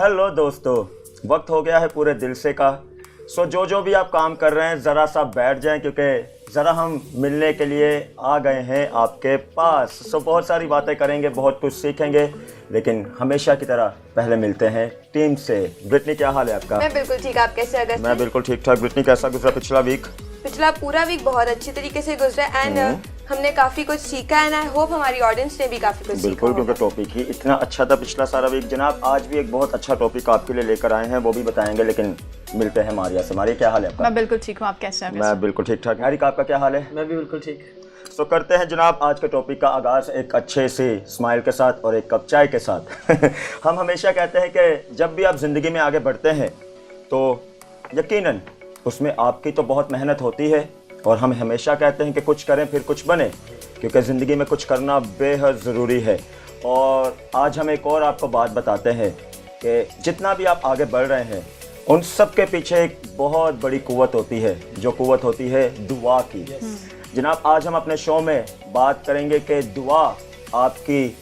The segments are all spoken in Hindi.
हेलो दोस्तों, वक्त हो गया है पूरे दिल से का। जो भी आप काम कर रहे हैं ज़रा सा बैठ जाएं, क्योंकि ज़रा हम मिलने के लिए आ गए हैं आपके पास। बहुत सारी बातें करेंगे, बहुत कुछ सीखेंगे, लेकिन हमेशा की तरह पहले मिलते हैं टीम से। ब्रिटनी, क्या हाल है आपका? मैं बिल्कुल ठीक, आप कैसे हैं? मैं बिल्कुल ठीक ठाक। ब्रिटनी, कैसा गुजरा पिछला वीक? पिछला पूरा वीक बहुत अच्छी तरीके से गुजरा एंड हमने काफी कुछ सीखा एंड आई होप हमारी ऑडियंस ने भी काफी कुछ सीखा। बिल्कुल, क्योंकि टॉपिक ही इतना अच्छा था पिछला सारा वीक। जनाब, आज भी एक बहुत अच्छा टॉपिक आपके लिए लेकर आए हैं, वो भी बताएंगे, लेकिन मिलते हैं मारिया से। मारिया, क्या हाल है आपका? मैं बिल्कुल ठीक हूँ, आप कैसे हैं? मैं बिल्कुल ठीक ठाक। हैरिक, आपका क्या हाल है? मैं भी बिल्कुल ठीक। तो करते हैं जनाब आज के टॉपिक का आगाज़ एक अच्छे से स्माइल के साथ और एक कप चाय के साथ। हम हमेशा कहते हैं कि जब भी आप ज़िंदगी में आगे बढ़ते हैं तो यकीनन उसमें आपकी तो बहुत मेहनत होती है, और हम हमेशा कहते हैं कि कुछ करें फिर कुछ बने, क्योंकि ज़िंदगी में कुछ करना बेहद ज़रूरी है। और आज हम एक और आपको बात बताते हैं कि जितना भी आप आगे बढ़ रहे हैं उन सब के पीछे एक बहुत बड़ी कुव्वत होती है, जो कुव्वत होती है दुआ की। जनाब, आज हम अपने शो में बात करेंगे कि दुआ आपकी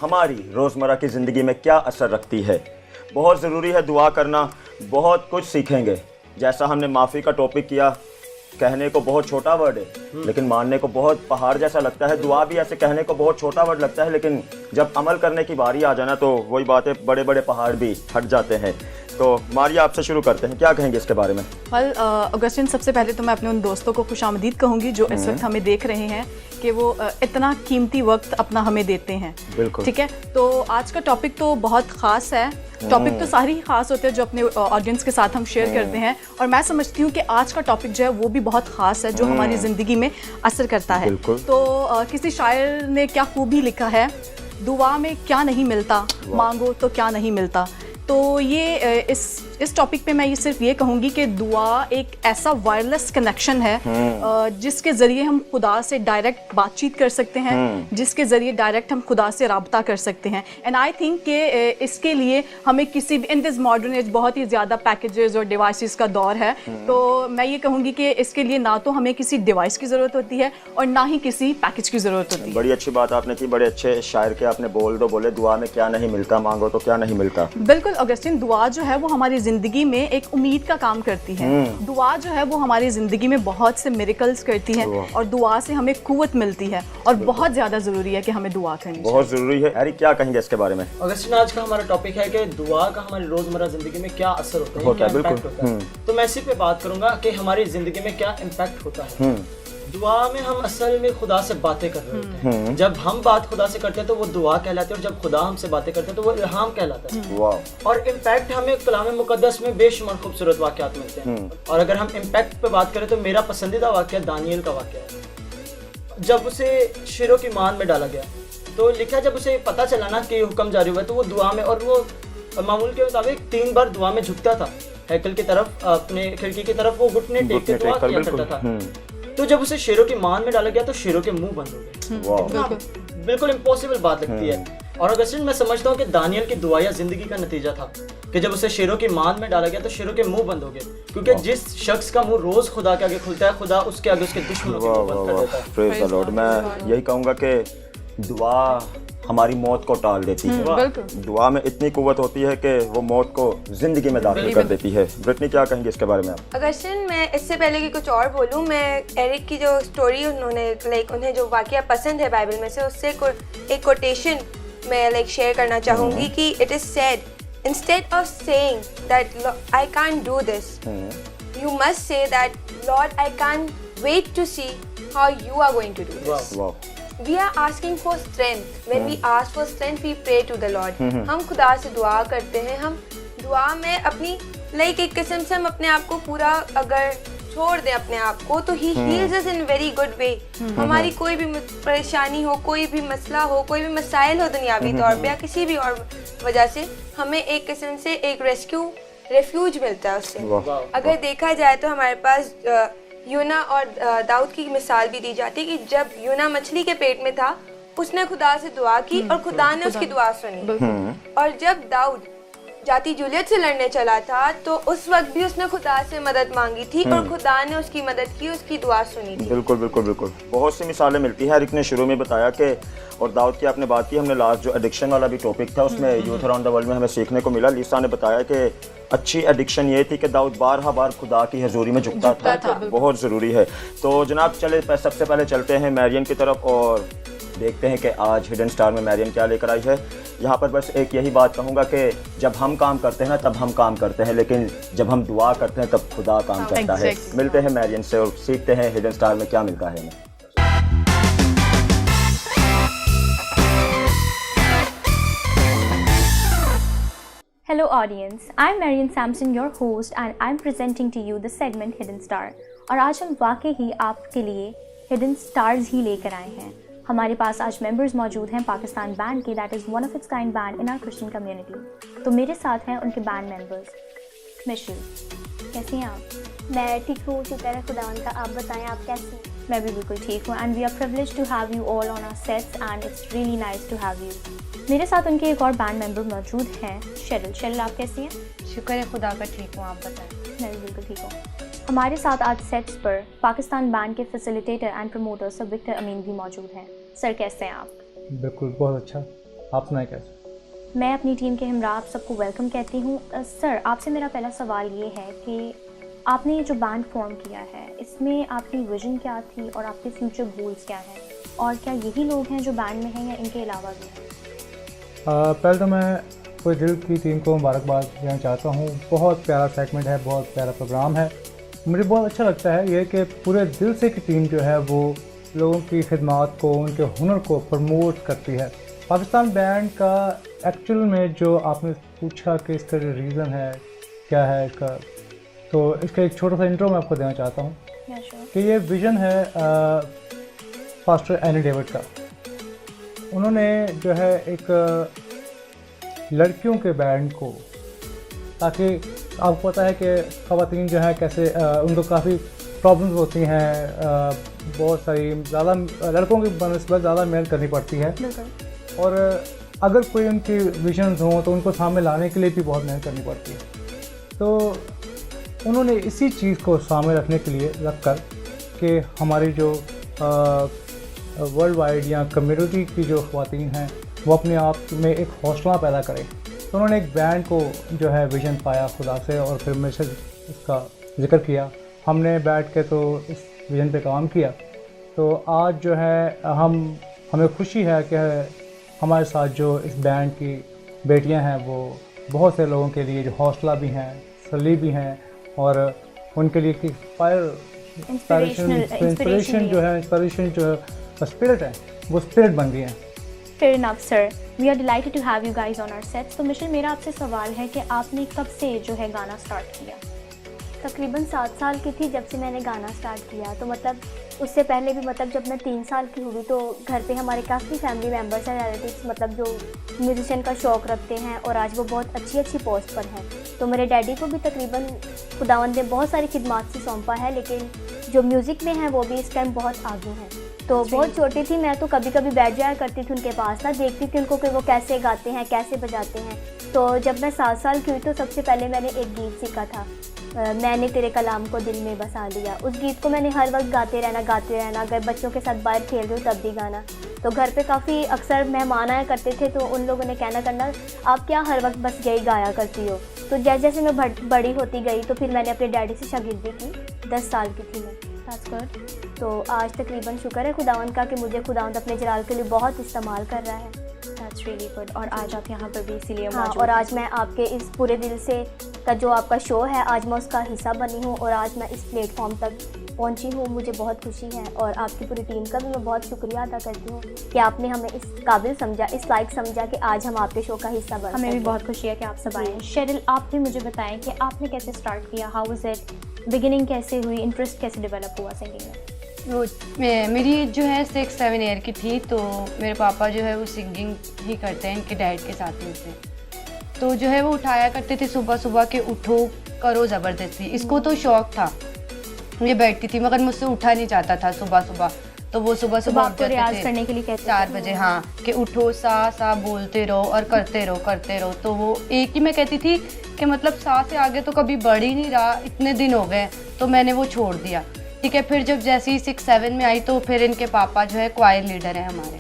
हमारी रोज़मर्रा की ज़िंदगी में क्या असर रखती है। बहुत ज़रूरी है दुआ करना, बहुत कुछ सीखेंगे। जैसा हमने माफ़ी का टॉपिक किया, कहने को बहुत छोटा वर्ड है लेकिन मानने को बहुत पहाड़ जैसा लगता है। दुआ भी ऐसे कहने को बहुत छोटा वर्ड लगता है, लेकिन जब अमल करने की बारी आ जाना तो वही बातें, बड़े बड़े पहाड़ भी हट जाते हैं। तो मारिया, आपसे शुरू करते हैं, क्या कहेंगे इसके बारे में? अगस्टिन, सबसे पहले तो मैं अपने उन दोस्तों को खुशामदीद कहूँगी जो इस वक्त हमें देख रहे हैं, कि वो इतना कीमती वक्त अपना हमें देते हैं। बिल्कुल ठीक है। तो आज का टॉपिक तो बहुत ख़ास है। टॉपिक तो सारे ही ख़ास होते हैं जो अपने ऑडियंस के साथ हम शेयर करते हैं, और मैं समझती हूँ कि आज का टॉपिक जो है वो भी बहुत ख़ास है, जो हमारी ज़िंदगी में असर करता है। तो किसी शायर ने क्या खूबी लिखा है, दुआ में क्या नहीं मिलता, मांगो तो क्या नहीं मिलता। तो ये इस टॉपिक पे मैं ये सिर्फ ये कहूँगी कि दुआ एक ऐसा वायरलेस कनेक्शन है जिसके ज़रिए हम खुदा से डायरेक्ट बातचीत कर सकते हैं, जिसके ज़रिए डायरेक्ट हम खुदा से राब्ता कर सकते हैं। एंड आई थिंक कि इसके लिए हमें किसी भी, इन दिस मॉडर्न एज बहुत ही ज़्यादा पैकेजेस और डिवाइसेस का दौर है, तो मैं ये कहूँगी कि इसके लिए ना तो हमें किसी डिवाइस की ज़रूरत होती है और ना ही किसी पैकेज की ज़रूरत होती है। बड़ी अच्छी बात आपने की, बड़े अच्छे शायर के आपने बोले दुआ में क्या नहीं मिलता, मांगो तो क्या नहीं मिलता। बिल्कुल अगस्टिन, दुआ जो है वो हमारी ज़िंदगी में एक उम्मीद का काम करती है। दुआ जो है वो हमारी ज़िंदगी में बहुत से मिरेकल्स करती है, और दुआ से हमें कुव्वत मिलती है, और बहुत ज़्यादा ज़रूरी है कि हमें दुआ करनी चाहिए। बहुत ज़रूरी है। हैरी, क्या कहेंगे इसके बारे में? अगस्टिन, आज का हमारा टॉपिक है कि दुआ का हमारी रोज़मर्रा ज़िंदगी में क्या असर होता है, क्या इम्पैक्ट होता है। तो मैं इसी पे बात करूंगा कि हमारी ज़िंदगी में क्या इम्पैक्ट होता है। दुआ में हम असल में खुदा से बातें कर रहे होते हैं। जब हम बात खुदा से करते हैं तो वो दुआ कहलाती है, और जब खुदा हमसे बातें करते हैं तो वो इल्हाम कहलाता है। और इम्पैक्ट हमें कलाम मुकद्दस में बेशुमार खूबसूरत वाक़यात मिलते हैं। और अगर हम इम्पैक्ट पे बात करें तो मेरा पसंदीदा वाक़या दानियल का वाक़या है। जब उसे शेरों की मान में डाला गया तो लिखा, जब उसे पता चला ना कि हुक्म जारी हुआ तो वो दुआ में, और वो मामूल के मुताबिक 3 बार दुआ में झुकता था, हैकल की तरफ, अपने खिड़की की तरफ वो घुटने टेक के दुआ किया करता था। तो जब उसे शेरों की मान में डाला गया तो शेरों के मुंह बंद हो गए। बिल्कुल इम्पॉसिबल बात लगती है। और अगस्टिन, मैं समझता हूँ कि दानियल की दुआया जिंदगी का नतीजा था कि जब उसे शेरों की मान में डाला गया तो शेरों के मुंह बंद हो गए, क्योंकि जिस शख्स का मुंह रोज खुदा के आगे खुलता है, खुदा उसके आगे उसके दुश्मनों के मुंह बंद कर देता है। Praise the Lord. मैं यही कहूँगा कि दुआ हमारी मौत को टाल देती है। दुआ में इतनी कुव्वत होती है कि वो मौत को जिंदगी में दाखिल कर देती है। ब्रिटनी, क्या कहेंगे इसके बारे में आप? अगस्टिन, मैं इससे पहले कि कुछ और बोलूँ, मैं एरिक की जो स्टोरी उन्होंने उन्हें जो वाक़या पसंद है बाइबल में से, उससे एक कोटेशन मैं शेयर करना चाहूँगी कि it is said, instead of saying that I can't do this, you must say that Lord I can't wait to see how you are going to do this. We are asking for strength. When we ask for strength, we pray to the Lord. हम खुदा से दुआ करते हैं। हम दुआ में अपनी एक किस्म से हम अपने आप को पूरा अगर छोड़ दें अपने आप को, तो He heals us in very good way. हमारी कोई भी परेशानी हो, कोई भी मसला हो, कोई भी मसाइल हो दुनियावी तौर पे या किसी भी और वजह से, हमें एक किस्म से एक रेफ्यूज मिलता है उससे। अगर देखा जाए तो हमारे पास यूना और दाऊद की मिसाल भी दी जाती है कि जब यूना मछली के पेट में था, उसने खुदा से दुआ की और खुदा ने उसकी दुआ सुनी। और जब दाऊद जाती जूलियट से लड़ने चला था तो उस वक्त भी उसने खुदा से मदद मांगी थी और खुदा ने उसकी मदद की, उसकी दुआ सुनी थी। बिल्कुल बिल्कुल बिल्कुल, बहुत सी मिसालें मिलती हैं। रिक ने शुरू में बताया कि, और दाऊद की आपने बात की, हमने लास्ट जो एडिक्शन वाला भी टॉपिक था उसमें यूथ अराउंड द वर्ल्ड में हमें सीखने को मिला। लीसा ने बताया कि अच्छी एडिक्शन ये थी कि दाऊद बार खुदा की हजूरी में झुकता था। बहुत ज़रूरी है। तो जनाब चले सबसे पहले चलते हैं मैरियन की तरफ और देखते हैं कि आज हिडन स्टार में मैरियन क्या लेकर आई है। यहाँ पर बस एक यही बात कहूँगा कि जब हम काम करते हैं ना तब हम काम करते हैं, लेकिन जब हम दुआ करते हैं तब खुदा काम करता है। मिलते हैं मैरियन से और सीखते हैं हिडन स्टार में क्या मिलता है हमें। Hello audience, I'm Marian Sampson, your host, and I'm presenting to you the segment Hidden Star. और आज हम वाकई ही आपके लिए Hidden Stars ही लेकर आए हैं। हमारे पास आज मेंबर्स मौजूद हैं पाकिस्तान बैंड के, that is one of its kind band in our Christian community. तो मेरे साथ हैं उनके बैंड मेंबर्स। मिशेल, कैसी हैं आप? मैं ठीक हूँ, शुक्र है खुदावन का। आप बताएं, आप कैसे हैं? मैं भी बिल्कुल ठीक हूँ and we are privileged to have you all on our sets and it's really nice to have you. मेरे साथ उनके एक और बैंड मेंबर मौजूद हैं, शेरिल। शेरिल, आप कैसी हैं? शुक्र है खुदा का, ठीक हूँ, आप बताएं। मैं भी बिल्कुल ठीक हूँ। हमारे साथ आज सेट्स पर पाकिस्तान बैंड के facilitator and promoter sir Victor Amin भी मौजूद हैं। सर, कैसे हैं आप? बिल्कुल, बहुत अच्छा। आप सुनाएं कैसे? मैं अपनी टीम के हमरा आप सबको वेलकम कहती हूँ। सर, आपसे मेरा पहला सवाल ये है कि आपने ये जो बैंड फॉर्म किया है इसमें आपकी विजन क्या थी और आपके फ्यूचर गोल्स क्या हैं, और क्या यही लोग हैं जो बैंड में हैं या इनके अलावा भी हैं? पहले तो मैं पूरे दिल की टीम को मुबारकबाद देना चाहता हूँ। बहुत प्यारा सेगमेंट है, बहुत प्यारा प्रोग्राम है। मुझे बहुत अच्छा लगता है ये कि पूरे दिल से की टीम जो है वो लोगों की खिदमत को, उनके हुनर को प्रमोट करती है। पाकिस्तान बैंड का एक्चुअल में जो आपने पूछा कि इसका जो रीज़न है क्या है इसका, तो इसका एक छोटा सा इंट्रो मैं आपको देना चाहता हूँ कि ये विज़न है पास्टर एनी डेविड का। उन्होंने जो है एक लड़कियों के बैंड को, ताकि आपको पता है कि ख़वातीन जो है कैसे उनको काफ़ी प्रॉब्लम्स होती हैं, बहुत सारी ज़्यादा लड़कों की बनस्बत ज़्यादा मेहनत करनी पड़ती है, और अगर कोई उनकी विजन्स हों तो उनको सामने लाने के लिए भी बहुत मेहनत करनी पड़ती है। तो उन्होंने इसी चीज़ को सामने रखने के लिए रख कर कि हमारी जो वर्ल्ड वाइड या कम्युनिटी की जो ख़वातीन हैं वो अपने आप में एक हौसला पैदा करें, तो उन्होंने एक बैंड को जो है विज़न पाया खुदा से, और फिर मेरे से इसका जिक्र किया। हमने बैठ के तो इस विज़न पे काम किया। तो आज जो है हमें खुशी है कि हमारे साथ जो इस बैंड की बेटियां हैं वो बहुत से लोगों के लिए जो हौसला भी हैं, सली भी हैं, और उनके लिए कि इंस्पिरेशन जो है स्पिरिट है, वो स्पिरिट बन गई है। Fair enough, sir. We are delighted to have you guys on our sets. तो मिशेल, मेरा आपसे सवाल है कि आपने कब से जो है गाना स्टार्ट किया? तकरीबन 7 साल की थी जब से मैंने गाना स्टार्ट किया। तो मतलब उससे पहले भी, मतलब जब मैं 3 साल की हुई तो घर पे हमारे काफ़ी फैमिली मेम्बर्स हैं, रिलेटिव्स, मतलब जो म्यूजिशियन का शौक़ रखते हैं, और आज वो बहुत अच्छी पोस्ट पर हैं। तो मेरे डैडी को भी तकरीबन खुदावंद ने बहुत सारी खिदमत से सौंपा है, लेकिन जो म्यूज़िक में हैं वो भी इस टाइम बहुत आगे हैं। तो बहुत छोटी थी मैं, तो कभी कभी बैठ जाया करती थी उनके पास ना, देखती थी उनको कि वो कैसे गाते हैं, कैसे बजाते हैं। तो जब मैं 7 साल की हुई तो सबसे पहले मैंने एक गीत सीखा था, मैंने तेरे कलाम को दिल में बसा लिया। उस गीत को मैंने हर वक्त गाते रहना, अगर बच्चों के साथ बाहर खेल रही हूँ तब भी गाना। तो घर पे काफ़ी अक्सर मेहमान आया करते थे, तो उन लोगों ने कहना करना, आप क्या हर वक्त बस यही गाया करती हो। तो जैसे जैसे मैं बड़ी होती गई तो फिर मैंने अपने डैडी से शागिर्दी की। 10 साल की थी मैं। That's good. तो आज तकरीबन शुक्र है खुदावंद का कि मुझे खुदावंद अपने जलाल के लिए बहुत इस्तेमाल कर रहा है। That's really good. और आज आप यहाँ पर भी इसीलिए हाँ, मौजूद और हैं। आज मैं आपके इस पूरे दिल से का जो आपका शो है, आज मैं उसका हिस्सा बनी हूँ, और आज मैं इस प्लेटफॉर्म तक पहुँची हूँ। मुझे बहुत खुशी है, और आपकी पूरी टीम का भी मैं बहुत शुक्रिया अदा करती हूँ कि आपने हमें इस काबिल समझा, इस लायक समझा कि आज हम आपके शो का हिस्सा बन हमें भी सकें। बहुत खुशी है कि आप सब आए हैं। शेरिल, आप भी मुझे बताएं कि आपने कैसे स्टार्ट किया, हाउ वाज इट, बिगिनिंग कैसे हुई, इंटरेस्ट कैसे डेवलप हुआ सिंगिंग में? वो मेरी जो है 6-7 ईयर की थी, तो मेरे पापा जो है वो सिंगिंग ही करते हैं, इनके डैड के साथ ही से। तो जो है वो उठाया करते थे सुबह सुबह के, उठो करो ज़बरदस्ती। इसको तो शौक़ था, मुझे बैठती थी मगर मुझसे उठा नहीं जाता था सुबह सुबह। तो वो सुबह सुबह सुबह उठ आपको जाते रियाज थे करने के लिए कहते 4 बजे, हाँ, कि उठो सा बोलते रहो और करते रहो। तो वो एक ही मैं कहती थी कि मतलब सा से आगे तो कभी बढ़ ही नहीं रहा, इतने दिन हो गए, तो मैंने वो छोड़ दिया। ठीक है, फिर जब जैसे ही 6-7 में आई तो फिर इनके पापा जो है क्वायर लीडर हैं हमारे,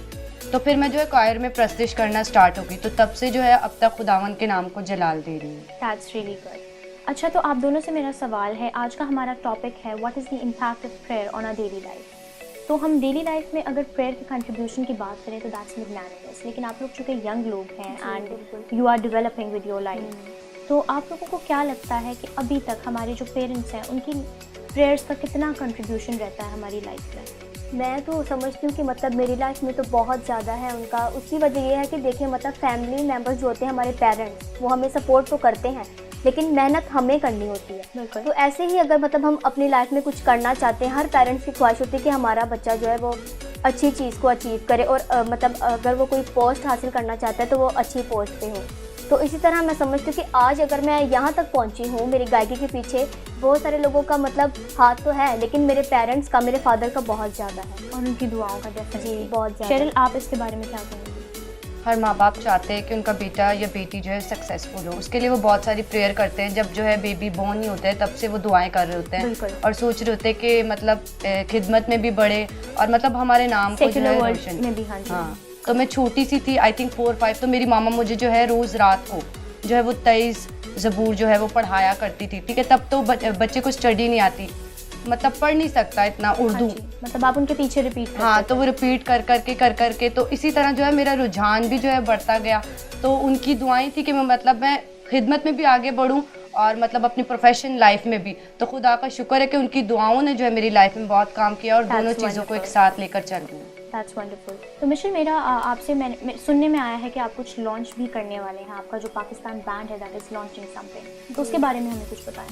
तो फिर मैं जो है क्वायर में प्रस्तिश करना स्टार्ट हो गई। तो तब से जो है अब तक खुदावन के नाम को जलाल दे रही हूँ। That's really good. अच्छा, तो आप दोनों से मेरा सवाल है, आज का हमारा टॉपिक है what is the impact of prayer on our daily life. तो हम डेली लाइफ में अगर प्रेयर के कंट्रीब्यूशन की बात करें तो दैट्स मैग्नानिमस, लेकिन आप लोग चूँकि यंग लोग हैं and you are developing with your life, तो आप लोगों को क्या लगता है कि अभी तक हमारे जो पेरेंट्स हैं उनकी प्रेयर्स का कितना कंट्रीब्यूशन रहता है हमारी लाइफ में? मैं तो समझती हूँ कि मतलब मेरी लाइफ में तो बहुत ज़्यादा है उनका। उसकी वजह ये है कि देखिए मतलब फैमिली मेम्बर्स जो होते हैं हमारे पेरेंट्स, वो हमें सपोर्ट तो करते हैं लेकिन मेहनत हमें करनी होती है। तो ऐसे ही अगर मतलब हम अपनी लाइफ में कुछ करना चाहते हैं, हर पेरेंट्स की ख्वाहिश होती है कि हमारा बच्चा जो है वो अच्छी चीज़ को अचीव करे और मतलब अगर वो कोई पोस्ट हासिल करना चाहता है तो वो अच्छी पोस्ट पे हो। तो इसी तरह मैं समझती हूँ कि आज अगर मैं यहाँ तक पहुँची हूँ, मेरी गायकी के पीछे बहुत सारे लोगों का मतलब हाथ तो है, लेकिन मेरे पेरेंट्स का, मेरे फादर का बहुत ज़्यादा है और उनकी दुआओं का डेफिनेटली बहुत ज़्यादा। शेरिल, आप इसके बारे में क्या कहेंगे? हर माँ बाप चाहते हैं कि उनका बेटा या बेटी जो है सक्सेसफुल हो, उसके लिए वो बहुत सारी प्रेयर करते हैं। जब जो है बेबी बॉर्न नहीं होता है तब से वो दुआएं कर रहे होते हैं और सोच रहे होते हैं कि मतलब खिदमत में भी बढ़े और मतलब हमारे नाम को जो है रोशन में भी। हाँ, तो मैं छोटी सी थी, आई थिंक 4-5, तो मेरी मामा मुझे जो है रोज़ रात को जो है वो 23 ज़बूर जो है वो पढ़ाया करती थी। ठीक है, तब तो बच्चे को स्टडी नहीं आती, मतलब पढ़ नहीं सकता इतना उर्दू, मतलब आप उनके पीछे रिपीट करते हाँ, तो वो रिपीट कर करके तो इसी तरह जो है मेरा रुझान भी जो है बढ़ता गया। तो उनकी दुआएं थी कि मैं खिदमत में भी आगे बढ़ूं और मतलब अपनी प्रोफेशन लाइफ में भी। तो खुदा का शुक्र है कि उनकी दुआओं ने जो है मेरी लाइफ में बहुत काम किया और दोनों चीज़ों को एक साथ लेकर चल रही हूँ। That's wonderful. तो मिशेल, मेरा आपसे मैंने सुनने में आया है कि आप कुछ लॉन्च भी करने वाले हैं, आपका जो पाकिस्तान बैंड है दैट इज़ लॉन्चिंग समथिंग, तो उसके बारे में हमें कुछ बताएं।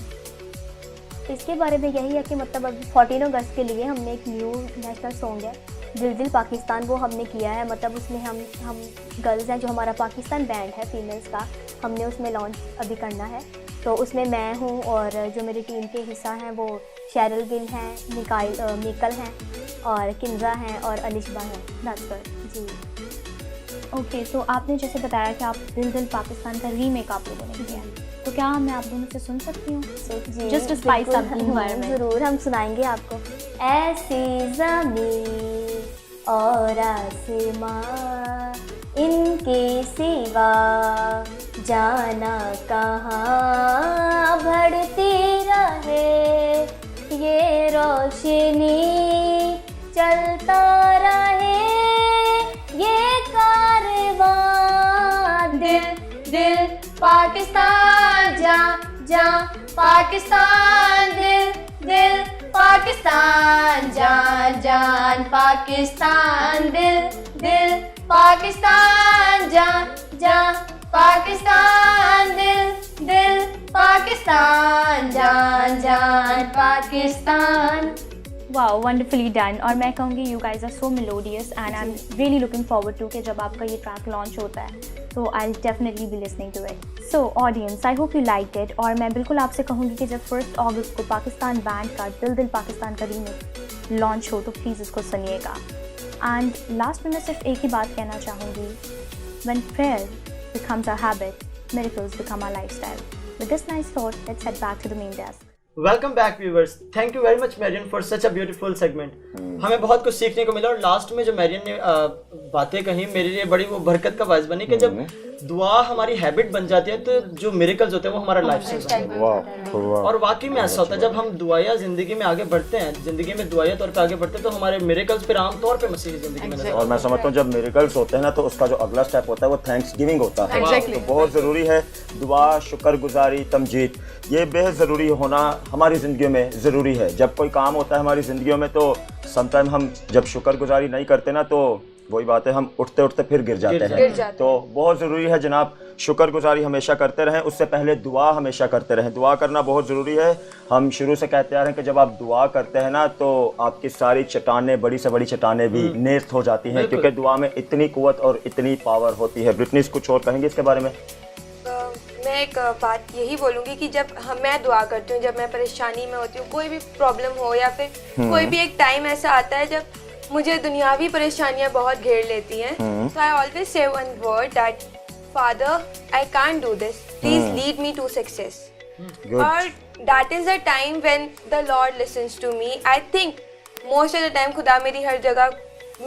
इसके बारे में यही है कि मतलब अभी 14 अगस्त के लिए हमने एक न्यू नेशनल सॉन्ग है दिल दिल पाकिस्तान, वो हमने किया है। मतलब उसमें हम गर्ल्स हैं, जो हमारा पाकिस्तान बैंड है फीमेल्स का, हमने उसमें लॉन्च अभी करना है। तो उसमें मैं हूँ और जो मेरी टीम के हिस्सा हैं वो शेरिल गिल हैं, मिकल हैं और किंजा हैं और अलिशबा हैं। That's good ji. ओके, तो आपने जैसे बताया कि आप दिल दिल पाकिस्तान का रीमेक आप लोगों ने किया है, तो क्या मैं आप दोनों से सुन सकती हूँ? Just spice up the environment. ज़रूर, हम सुनाएंगे आपको। ऐसी ज़मीन और आसमां, इनके सिवा जाना कहाँ, बढ़ती रहे ये रोशनी, चलता रहे ये कारवां, दिल दिल पाकिस्तान, जा जा पाकिस्तान, दिल दिल पाकिस्तान, जान जान पाकिस्तान, दिल दिल पाकिस्तान, जान जान पाकिस्तान, दिल दिल पाकिस्तान, जान जान पाकिस्तान। Wow, wonderfully done. और मैं कहूँगी you guys are so melodious and I am really looking forward to कि जब आपका ये ट्रैक लॉन्च होता है तो I will definitely be listening to it. So audience, I hope you like it. और मैं बिल्कुल आपसे कहूँगी कि जब 1 अगस्त को पाकिस्तान बैंड का दिल दिल पाकिस्तान का रीमेक लॉन्च हो तो प्लीज़ इसको सुनिएगा। एंड लास्ट में मैं सिर्फ एक ही बात कहना चाहूँगी, when prayer becomes our habit, miracles become our lifestyle. With this nice thought, let's head back to the main desk. Welcome back viewers, thank you very much Marian for such a beautiful segment. हमें बहुत कुछ सीखने को मिला और लास्ट में जो मैरियन ने बातें कही मेरे लिए बड़ी वो बरकत का बायस बनी कि जब दुआ हमारी हैबिट बन जाती है तो जो मिरेकल्स होते हैं वो हमारा लाइफस्टाइल बन जाता है। और वाकई में ऐसा होता है, जब हम दुआया जिंदगी में आगे बढ़ते हैं, जिंदगी में दुआया तौर पे आगे बढ़ते हैं तो हमारे मिरेकल्स फिर आम तौर पे मसीही जिंदगी में नजर। और मैं समझता हूँ जब मिरेकल्स होते हैं ना तो उसका जो अगला स्टेप होता है वो थैंक्स गिविंग होता है। तो बहुत ज़रूरी है दुआ, शुक्रगुजारी, तमजीद, ये बेहद ज़रूरी होना हमारी ज़िंदगी में ज़रूरी है। जब कोई काम होता है हमारी ज़िंदगी में तो समटाइम हम जब शुक्रगुजारी नहीं करते ना तो वही बात है, हम उठते उठते फिर गिर जाते हैं। तो बहुत ज़रूरी है जनाब, शुक्रगुजारी हमेशा करते रहें, उससे पहले दुआ हमेशा करते रहें। दुआ करना बहुत ज़रूरी है। हम शुरू से कहते आ रहे हैं कि जब आप दुआ करते हैं ना तो आपकी सारी चट्टानें, बड़ी से बड़ी चट्टानें भी नेस्त हो जाती हैं, क्योंकि दुआ में इतनी कुव्वत और इतनी पावर होती है। ब्रिटनी कुछ और कहेंगे इसके बारे में? मैं एक बात यही बोलूँगी कि जब मैं दुआ करती हूँ, जब मैं परेशानी में होती हूँ, कोई भी प्रॉब्लम हो या फिर कोई भी एक टाइम ऐसा आता है जब मुझे दुनियावी परेशानियां बहुत घेर लेती हैं, so I always say one word that Father, I can't do this. Please lead me to success. और that is the time when the Lord listens to me. I think most of the time खुदा मेरी हर जगह,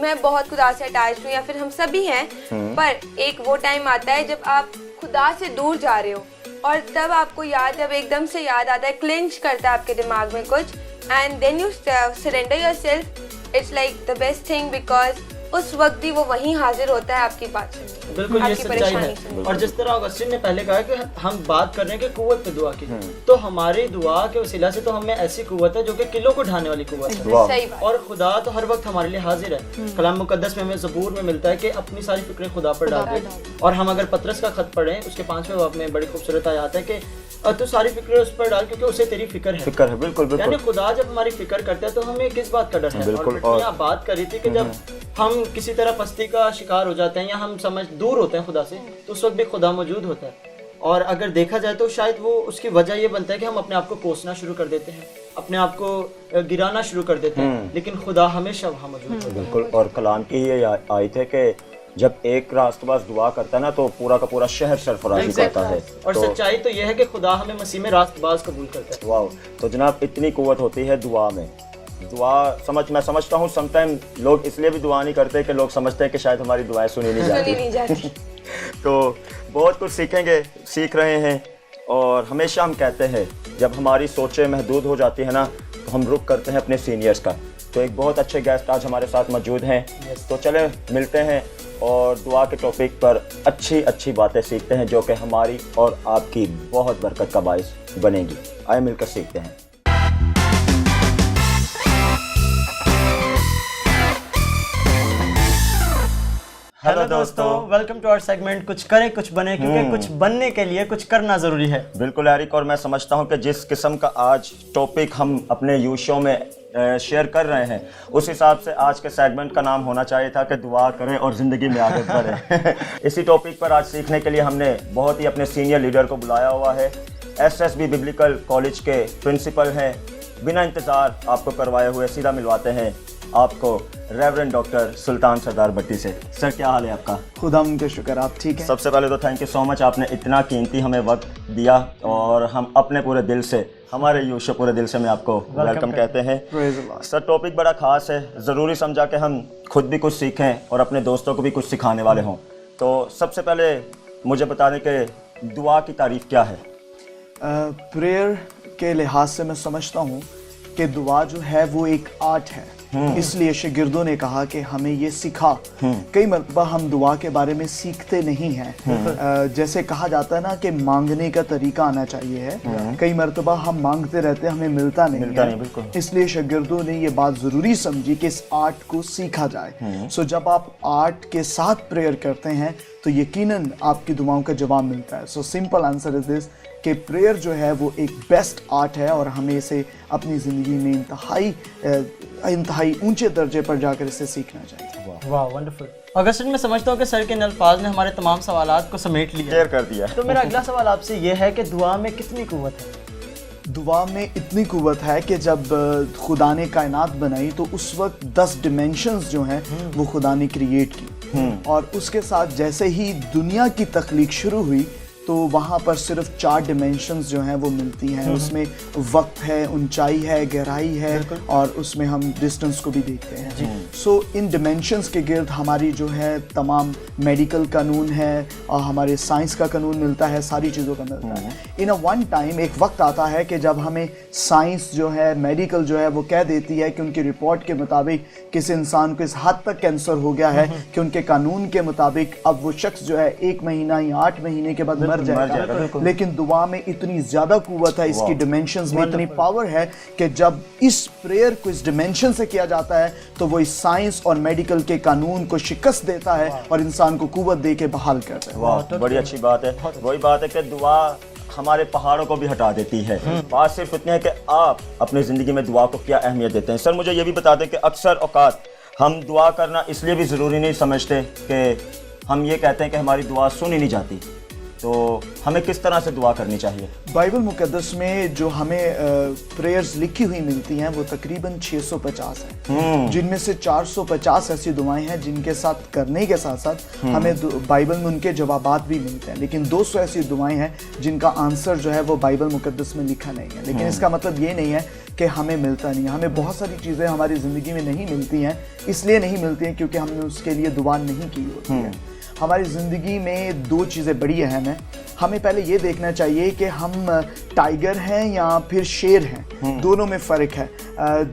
मैं बहुत खुदा से अटैच हूँ या फिर हम सभी हैं, पर एक वो टाइम आता है जब आप खुदा से दूर जा रहे हो और तब आपको याद, जब एकदम से याद आता है, क्लिंच करता है आपके दिमाग में कुछ, and then you surrender yourself. It's like the best thing because उस वक्त ही वो वहीं हाजिर होता है आपकी बात सुनने, बिल्कुल ये आपकी सच्चाई परेशानी है। सुनने। और जिस तरह अगस्टिन ने पहले कहा कि हम बात कर रहे हैं कि कुव्वत पे दुआ की, तो हमारी दुआ के वसीला से तो हमें ऐसी कुव्वत है जो कि किलों को ढाने वाली कुव्वत है। सही बात। और खुदा तो हर वक्त हमारे लिए हाजिर है। कलाम मुकद्दस में हमें ज़बूर में मिलता है कि अपनी सारी फिक्रें खुदा पर डाल दे। और हम अगर पतरस का खत पढ़ें, उसके 5वें बाब में बड़ी खूबसूरत आयत है कि तू सारी फिक्रें उस पर डाल क्योंकि उसे तेरी फिक्र है। फिक्र है, बिल्कुल यानी बिल्कुल। खुदा जब हमारी फिक्र करता है तो हमें किस बात का डर है। बिल्कुल। और आप बात कर रही थी कि जब हम किसी तरह पस्ती का शिकार हो जाते हैं या हम समझ दूर होते हैं खुदा से, तो उस वक्त भी खुदा मौजूद होता है। और अगर देखा जाए तो शायद वो उसकी वजह ये बनता है कि हम अपने आप को कोसना शुरू कर देते हैं, अपने आप को गिराना शुरू कर देते हैं, लेकिन खुदा हमेशा वहाँ मौजूद होता है। बिल्कुल। और कलाम की ये आयत है कि जब एक रास्तबाज दुआ करता है ना तो पूरा का पूरा शहर सरफराजी करता है। और तो सच्चाई तो यह है कि खुदा हमें मसीह में रास्तबाज कबूल करता है। वाह, तो जनाब इतनी कुव्वत होती है दुआ में। दुआ मैं समझता हूँ समटाइम लोग इसलिए भी दुआ नहीं करते कि लोग समझते हैं कि शायद हमारी दुआएं सुनी नहीं जाती। तो बहुत कुछ सीख रहे हैं। और हमेशा हम कहते हैं जब हमारी सोचें महदूद हो जाती है ना तो हम रुक करते हैं अपने सीनियर्स का। तो एक बहुत अच्छे गेस्ट आज हमारे साथ मौजूद हैं। तो चले मिलते हैं और दुआ के टॉपिक पर अच्छी बातें सीखते हैं जो कि हमारी और आपकी बहुत बरकत का बाइस बनेगी। आइए मिलकर सीखते हैं। हेलो दोस्तों, वेलकम टू आवर सेगमेंट कुछ करें कुछ बने, क्योंकि कुछ बनने के लिए कुछ करना जरूरी है। बिल्कुल एरिक, और मैं समझता हूं कि जिस किस्म का आज टॉपिक हम अपने यू शो में शेयर कर रहे हैं उस हिसाब से आज के सेगमेंट का नाम होना चाहिए था कि दुआ करें और ज़िंदगी में आगे बढ़ें। इसी टॉपिक पर आज सीखने के लिए हमने बहुत ही अपने सीनियर लीडर को बुलाया हुआ है। SSB बिब्लिकल कॉलेज के प्रिंसिपल हैं। बिना इंतज़ार आपको करवाए हुए सीधा मिलवाते हैं आपको रेवरेंड डॉक्टर सुल्तान सरदार भट्टी से। सर क्या हाल है आपका? खुदा उनके शुक्र, आप ठीक हैं? सबसे पहले तो थैंक यू सो मच, आपने इतना कीमती हमें वक्त दिया और हम अपने पूरे दिल से, हमारे यू शो पूरे दिल से मैं आपको वेलकम कहते हैं। सर टॉपिक बड़ा ख़ास है, ज़रूरी समझा कि हम खुद भी कुछ सीखें और अपने दोस्तों को भी कुछ सिखाने वाले हों। तो सबसे पहले मुझे बता दें कि दुआ की तारीफ़ क्या है? प्रेयर के लिहाज से मैं समझता हूँ कि दुआ जो है वो एक आर्ट है। इसलिए शागिर्दों ने कहा कि हमें ये सिखा। कई मरतबा हम दुआ के बारे में सीखते नहीं हैं। जैसे कहा जाता है ना कि मांगने का तरीका आना चाहिए है। कई मरतबा हम मांगते रहते हैं, हमें मिलता नहीं है। इसलिए शागिर्दों ने ये बात ज़रूरी समझी कि इस आर्ट को सीखा जाए। सो जब आप आर्ट के साथ प्रेयर करते हैं तो यकीनन आपकी दुआओं का जवाब मिलता है। So simple answer is this कि प्रेयर जो है वो एक बेस्ट आर्ट है और हमें इसे अपनी ज़िंदगी में इंतहाई ऊंचे दर्जे पर जाकर इसे सीखना चाहिए। वाह वंडरफुल। अगस्टिन, मैं समझता हूँ कि सर के इन अल्फाज ने हमारे तमाम सवालात को समेट लिया, क्लियर कर दिया। तो मेरा अगला सवाल आपसे ये है कि दुआ में कितनी कुव्वत है? दुआ में इतनी कुव्वत है कि जब खुदा ने कायनात बनाई तो उस वक्त 10 डिमेंशंस जो हैं वो खुदा ने क्रिएट की। और उसके साथ जैसे ही दुनिया की तख्लीक शुरू हुई तो वहाँ पर सिर्फ 4 डिमेंशंस जो हैं वो मिलती हैं। उसमें वक्त है, ऊंचाई है, गहराई है और उसमें हम डिस्टेंस को भी देखते हैं। सो इन डिमेंशंस के गिर्द हमारी जो है तमाम मेडिकल कानून है और हमारे साइंस का कानून मिलता है, सारी चीज़ों का मिलता है। इन अ वन टाइम एक वक्त आता है कि जब हमें साइंस जो है, मेडिकल जो है वो कह देती है कि उनकी रिपोर्ट के मुताबिक किसी इंसान को इस हद तक कैंसर हो गया है कि उनके कानून के मुताबिक अब वो शख्स जो है 1 महीना या 8 महीने के बाद मर जाएगा। लेकिन दुआ में इतनी ज्यादा कुव्वत है, इसकी डिमेंशंस में इतनी पावर है कि जब इस प्रेयर को इस डिमेंशन से किया जाता है तो वो इस साइंस और मेडिकल के कानून को शिकस्त देता है और इंसान को कुव्वत दे के बहाल करता है। वाह, बड़ी अच्छी बात है। वही बात है कि दुआ हमारे पहाड़ों को भी हटा देती है। बात सिर्फ इतनी है कि आप अपनी ज़िंदगी में दुआ को क्या अहमियत देते हैं। सर मुझे ये भी बता दें कि अक्सर औकात हम दुआ करना इसलिए भी ज़रूरी नहीं समझते कि हम ये कहते हैं कि हमारी दुआ सुनी नहीं जाती। तो हमें किस तरह से दुआ करनी चाहिए? बाइबल मुकद्दस में जो हमें प्रेयर्स लिखी हुई मिलती हैं वो तकरीबन 650 हैं, जिनमें से 450 ऐसी दुआएं हैं जिनके साथ करने के साथ साथ हमें बाइबल में उनके जवाबात भी मिलते हैं, लेकिन 200 ऐसी दुआएं हैं जिनका आंसर जो है वो बाइबल मुकद्दस में लिखा नहीं है। लेकिन इसका मतलब ये नहीं है कि हमें मिलता नहीं है। हमें बहुत सारी चीज़ें हमारी ज़िंदगी में नहीं मिलती हैं, इसलिए नहीं मिलती हैं क्योंकि हमने उसके लिए दुआ नहीं की होती है। हमारी ज़िंदगी में दो चीज़ें बड़ी अहम हैं। हमें पहले ये देखना चाहिए कि हम टाइगर हैं या फिर शेर हैं, दोनों में फ़र्क है।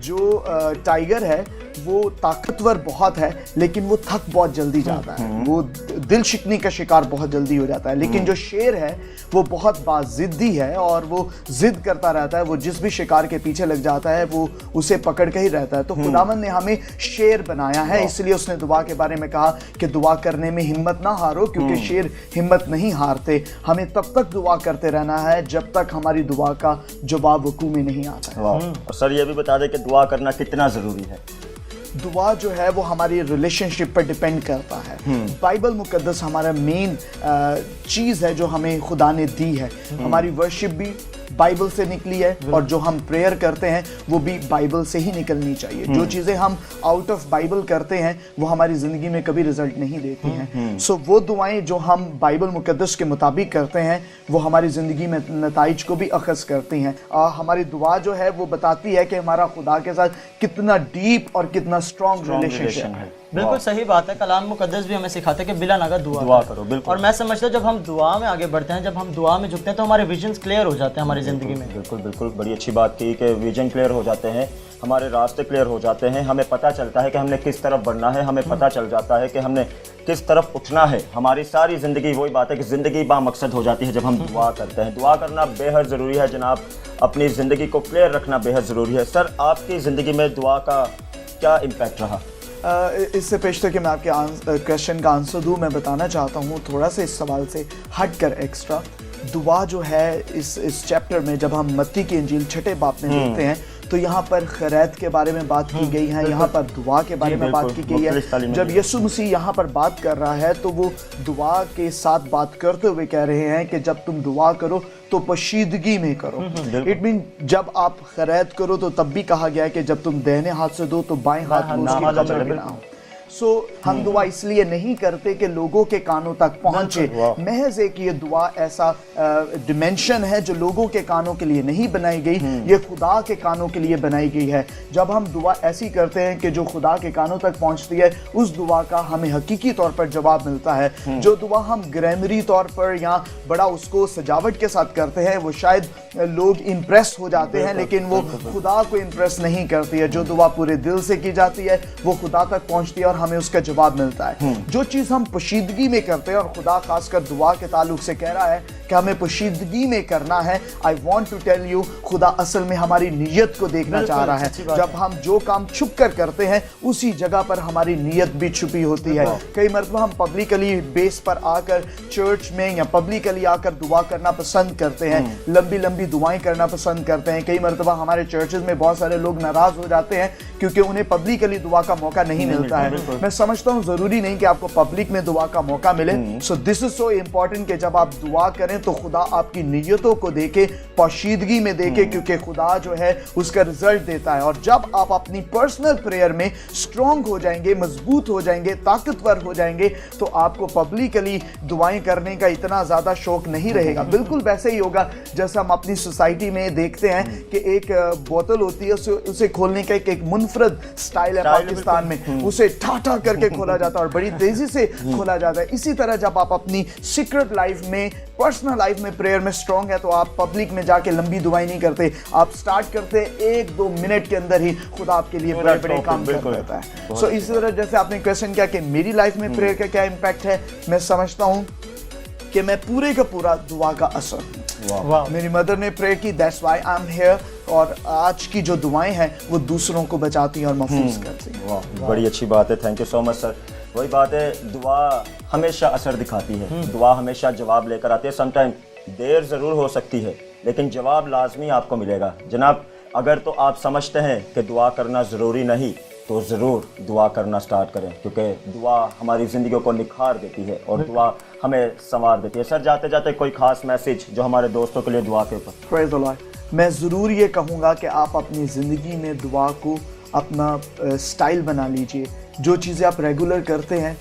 जो टाइगर है वो ताकतवर बहुत है लेकिन वो थक बहुत जल्दी जाता है, वो दिल शिकनी का शिकार बहुत जल्दी हो जाता है। लेकिन जो शेर है वो बहुत बाज़िद्दी है और वो जिद करता रहता है, वो जिस भी शिकार के पीछे लग जाता है वो उसे पकड़ के ही रहता है। तो खुदावंद ने हमें शेर बनाया है, इसलिए उसने दुआ के बारे में कहा कि दुआ करने में हिम्मत ना हारो, क्योंकि शेर हिम्मत नहीं हारते। हमें तब तक दुआ करते रहना है जब तक हमारी दुआ का जवाब वकूዕ में नहीं आता है। और सर ये भी बता दें कि दुआ करना कितना ज़रूरी है? दुआ जो है वो हमारी रिलेशनशिप पर डिपेंड करता है। बाइबल मुकद्दस हमारा मेन चीज़ है जो हमें खुदा ने दी है। हमारी वर्शिप भी बाइबल से निकली है और जो हम प्रेयर करते हैं वो भी बाइबल से ही निकलनी चाहिए। जो चीज़ें हम आउट ऑफ बाइबल करते हैं वो हमारी ज़िंदगी में कभी रिजल्ट नहीं देती हैं। सो वो दुआएं जो हम बाइबल मुकद्दस के मुताबिक करते हैं वो हमारी ज़िंदगी में नताइज को भी अखज़ करती हैं। हमारी दुआ जो है वो बताती है कि हमारा खुदा के साथ कितना डीप और कितना स्ट्रॉन्ग रिलेशनशिप है। बिल्कुल सही बात है। कलाम मुकद्दस भी हमें सिखाता है कि बिला नागा दुआ करो। बिल्कुल। और मैं समझता हूँ जब हम दुआ में आगे बढ़ते हैं, जब हम दुआ में झुकते हैं तो हमारे विजन्स क्लियर हो जाते हैं हमारी ज़िंदगी में। बिल्कुल बिल्कुल, बड़ी अच्छी बात की कि विजन क्लियर हो जाते हैं, हमारे रास्ते क्लियर हो जाते हैं, हमें पता चलता है कि हमने किस तरफ बढ़ना है, हमें पता चल जाता है कि हमने किस तरफ उठना है। हमारी सारी ज़िंदगी, वही बात है कि ज़िंदगी बामकसद हो जाती है जब हम दुआ करते हैं। दुआ करना बेहद ज़रूरी है जनाब, अपनी ज़िंदगी को क्लियर रखना बेहद ज़रूरी है। सर आपकी ज़िंदगी में दुआ का क्या इम्पैक्ट रहा? इससे पेशतर कि मैं आपके क्वेश्चन का आंसर दूँ, मैं बताना चाहता हूँ थोड़ा सा इस सवाल से हट कर एक्स्ट्रा। दुआ जो है इस चैप्टर में जब हम मत्ती की इंजील 6 बाब में देखते हैं तो यहाँ पर खैरात के बारे में बात की गई है, यहाँ पर दुआ के बारे में बात की गई है। जब यीशु मसीह यहाँ पर बात कर रहा है तो वो दुआ के साथ बात करते हुए कह रहे हैं कि जब तुम दुआ करो तो पोशीदगी में करो। इट मीन जब आप खैरात करो तो तब भी कहा गया है कि जब तुम दाहिने हाथ से दो तो बाएं हाथ में उसकी कब्र में ना हो। सो हम दुआ इसलिए नहीं करते कि लोगों के कानों तक पहुंचे। महज एक ये दुआ ऐसा डिमेंशन है जो लोगों के कानों के लिए नहीं बनाई गई, ये खुदा के कानों के लिए बनाई गई है। जब हम दुआ ऐसी करते हैं कि जो खुदा के कानों तक पहुंचती है, उस दुआ का हमें हकीकी तौर पर जवाब मिलता है। जो दुआ हम ग्रामरी तौर पर या बड़ा उसको सजावट के साथ करते हैं वो शायद लोग इम्प्रेस हो जाते हैं, लेकिन वो खुदा को इम्प्रेस नहीं करती है। जो दुआ पूरे दिल से की जाती है वो खुदा तक पहुंचती है और हमें उसका जवाब मिलता है। जो चीज़ हम पोशीदगी में करते हैं, और खुदा खासकर दुआ के ताल्लुक से कह रहा है कि हमें पोशीदगी में करना है। I want to tell you, खुदा असल में हमारी नीयत को देखना चाह रहा है। जब हम जो काम छुप कर करते हैं उसी जगह पर हमारी नीयत भी छुपी होती है। कई मरतबा हम पब्लिकली बेस पर आकर चर्च में या पब्लिकली आकर दुआ करना पसंद करते हैं, लंबी लंबी दुआएं करना पसंद करते हैं। कई मरतबा हमारे चर्चेज में बहुत सारे लोग नाराज हो जाते हैं क्योंकि उन्हें पब्लिकली दुआ का मौका नहीं मिलता है। मैं समझता हूँ जरूरी नहीं कि आपको पब्लिक में दुआ का मौका मिले। So this is so important कि जब आप दुआ करें तो खुदा आपकी नीयतों को देखे, पोशीदगी में देखे, क्योंकि खुदा जो है उसका रिजल्ट देता है। और जब आप अपनी पर्सनल प्रेयर में स्ट्रांग हो जाएंगे, मजबूत हो जाएंगे, ताकतवर हो जाएंगे, तो आपको पब्लिकली दुआएं करने का इतना ज्यादा शौक नहीं रहेगा। बिल्कुल वैसे ही होगा जैसे हम अपनी सोसाइटी में देखते हैं कि एक बोतल होती है, उसे खोलने का एक मुनफरद स्टाइल है पाकिस्तान में, उसे ठाठा करके खोला जाता है और बड़ी तेजी से खोला जाता है। इसी तरह जब आप अपनी सीक्रेट लाइफ में, पर्सनल लाइफ में प्रेयर में स्ट्रांग है तो आप पब्लिक में जाके लंबी दुआएं नहीं करते, आप स्टार्ट करते 1-2 मिनट के अंदर ही खुदा आपके लिए बड़े बड़े काम कर देता है। सो इसी तरह जैसे आपने क्वेश्चन किया कि मेरी लाइफ में प्रेयर का क्या इम्पैक्ट है, मैं समझता हूँ कि मैं पूरे का पूरा दुआ का असर हूँ। मेरी मदर ने प्रेयर की, that's why I am here. और आज की जो दुआएं हैं वो दूसरों को बचाती हैं और महफूज करती हैं। वाह, बड़ी अच्छी बात है। Thank you so much sir. वही बात है, दुआ हमेशा असर दिखाती है, दुआ हमेशा जवाब लेकर आती है। समटाइम देर ज़रूर हो सकती है लेकिन जवाब लाजमी आपको मिलेगा। जनाब अगर तो आप समझते हैं कि दुआ करना ज़रूरी नहीं, तो ज़रूर दुआ करना स्टार्ट करें, क्योंकि दुआ हमारी ज़िंदगियों को निखार देती है और दुआ हमें संवार देती है। सर, जाते जाते कोई ख़ास मैसेज जो हमारे दोस्तों के लिए दुआ के ऊपर? Praise the Lord. मैं ज़रूर ये कहूँगा कि आप अपनी ज़िंदगी में दुआ को अपना स्टाइल बना लीजिए। जो चीज़ें आप रेगुलर करते हैं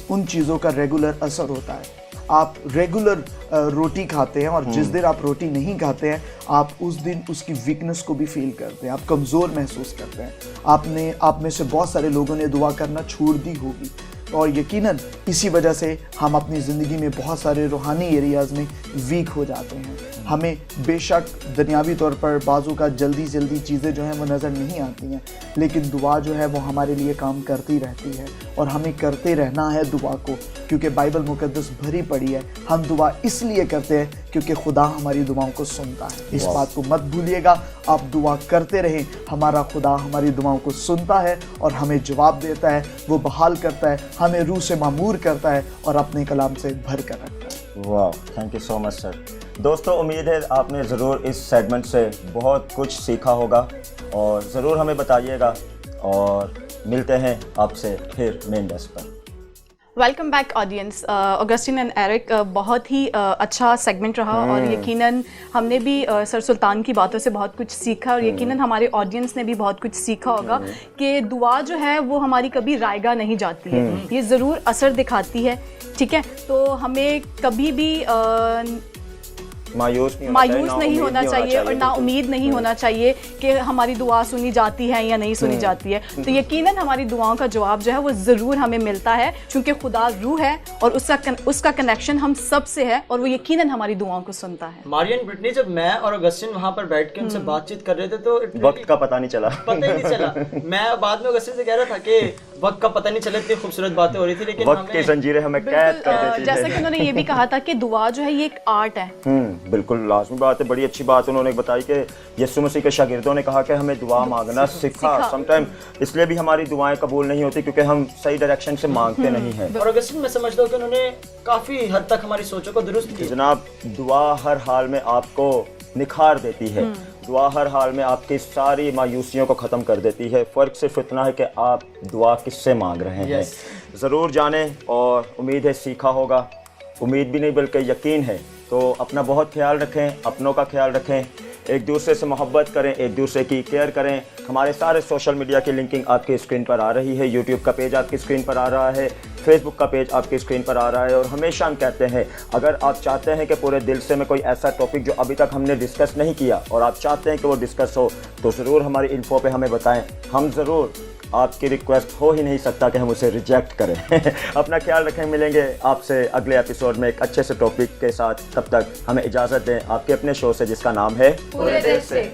उन चीज़ों का रेगुलर असर होता है। आप रेगुलर रोटी खाते हैं और जिस दिन आप रोटी नहीं खाते हैं आप उस दिन उसकी वीकनेस को भी फील करते हैं, आप कमज़ोर महसूस करते हैं। आप में से बहुत सारे लोगों ने दुआ करना छोड़ दी होगी और यकीनन इसी वजह से हम अपनी ज़िंदगी में बहुत सारे रूहानी एरियाज़ में वीक हो जाते हैं। हमें बेशक दुनियावी तौर पर बाज़ों का जल्दी चीज़ें जो हैं वो नज़र नहीं आती हैं, लेकिन दुआ जो है वो हमारे लिए काम करती रहती है और हमें करते रहना है दुआ को, क्योंकि बाइबल मुकद्दस भरी पड़ी है। हम दुआ इसलिए करते हैं क्योंकि खुदा हमारी दुआओं को सुनता है। इस बात को मत भूलिएगा, आप दुआ करते रहें। हमारा खुदा हमारी दुआओं को सुनता है और हमें जवाब देता है, वो बहाल करता है, हमें रूह से मामूर करता है और अपने कलाम से भर कर रखता है। वाह, thank you so much sir. दोस्तों, उम्मीद है आपने ज़रूर इस सेगमेंट से बहुत कुछ सीखा होगा और ज़रूर हमें बताइएगा और मिलते हैं आपसे फिर मेन डेस्क पर। Welcome back audience. Augustine and Eric, बहुत ही अच्छा सेगमेंट रहा और यकीनन हमने भी सर सुल्तान की बातों से बहुत कुछ सीखा और यकीनन हमारे ऑडियंस ने भी बहुत कुछ सीखा होगा कि दुआ जो है वो हमारी कभी रायगा नहीं जाती है, ये ज़रूर असर दिखाती है। ठीक है, तो हमें कभी भी मायूस नहीं होना चाहिए और ना उम्मीद नहीं होना चाहिए कि हमारी दुआ सुनी जाती है या नहीं सुनी जाती है। तो यकीनन हमारी दुआओं का जवाब जो है वो ज़रूर हमें मिलता है, क्योंकि खुदा रूह है और उसका कनेक्शन हम सब से है और वो यकीनन हमारी दुआओं को सुनता है। मारियन ब्रिटनी, जब मैं और अगस्टिन वहाँ पर बैठ के उनसे बातचीत कर रहे थे तो वक्त का पता नहीं चला। मैं बाद में अगस्टिन से कह रहा था कि वक्त का पता नहीं चला, इतनी खूबसूरत बातें हो रही थी, लेकिन वक्त की जंजीरें हमें कैद कर देती हैं। जैसा कि उन्होंने ये भी कहा था कि दुआ जो है ये एक आर्ट है। बिल्कुल लाजमी बात है, बड़ी अच्छी बात उन्होंने बताई कि यीशु मसीह के शागिर्दों ने कहा कि हमें दुआ मांगना सीखा। समटाइम इसलिए भी हमारी दुआएं कबूल नहीं होती क्योंकि हम सही डायरेक्शन से मांगते नहीं हैं। और अगस्टिन, मैं समझता हूँ कि उन्होंने काफ़ी हद तक हमारी सोचों को दुरुस्त किया। जनाब, दुआ हर हाल में आपको निखार देती है, दुआ हर हाल में आपकी सारी मायूसियों को ख़त्म कर देती है। फ़र्क सिर्फ इतना है कि आप दुआ किससे मांग रहे हैं। ज़रूर जानें और उम्मीद है सीखा होगा। उम्मीद भी नहीं बल्कि यकीन है। तो अपना बहुत ख्याल रखें, अपनों का ख्याल रखें, एक दूसरे से मोहब्बत करें, एक दूसरे की केयर करें। हमारे सारे सोशल मीडिया की लिंकिंग आपकी स्क्रीन पर आ रही है। यूट्यूब का पेज आपकी स्क्रीन पर आ रहा है, फेसबुक का पेज आपकी स्क्रीन पर आ रहा है। और हमेशा हम कहते हैं, अगर आप चाहते हैं कि पूरे दिल से मैं कोई ऐसा टॉपिक जो अभी तक हमने डिस्कस नहीं किया और आप चाहते हैं कि वो डिस्कस हो, तो ज़रूर हमारी इन्फो पे हमें बताएं। हम ज़रूर, आपकी रिक्वेस्ट हो ही नहीं सकता कि हम उसे रिजेक्ट करें। अपना ख्याल रखें, मिलेंगे आपसे अगले एपिसोड में एक अच्छे से टॉपिक के साथ। तब तक हमें इजाज़त दें आपके अपने शो से जिसका नाम है पूरे दिल से।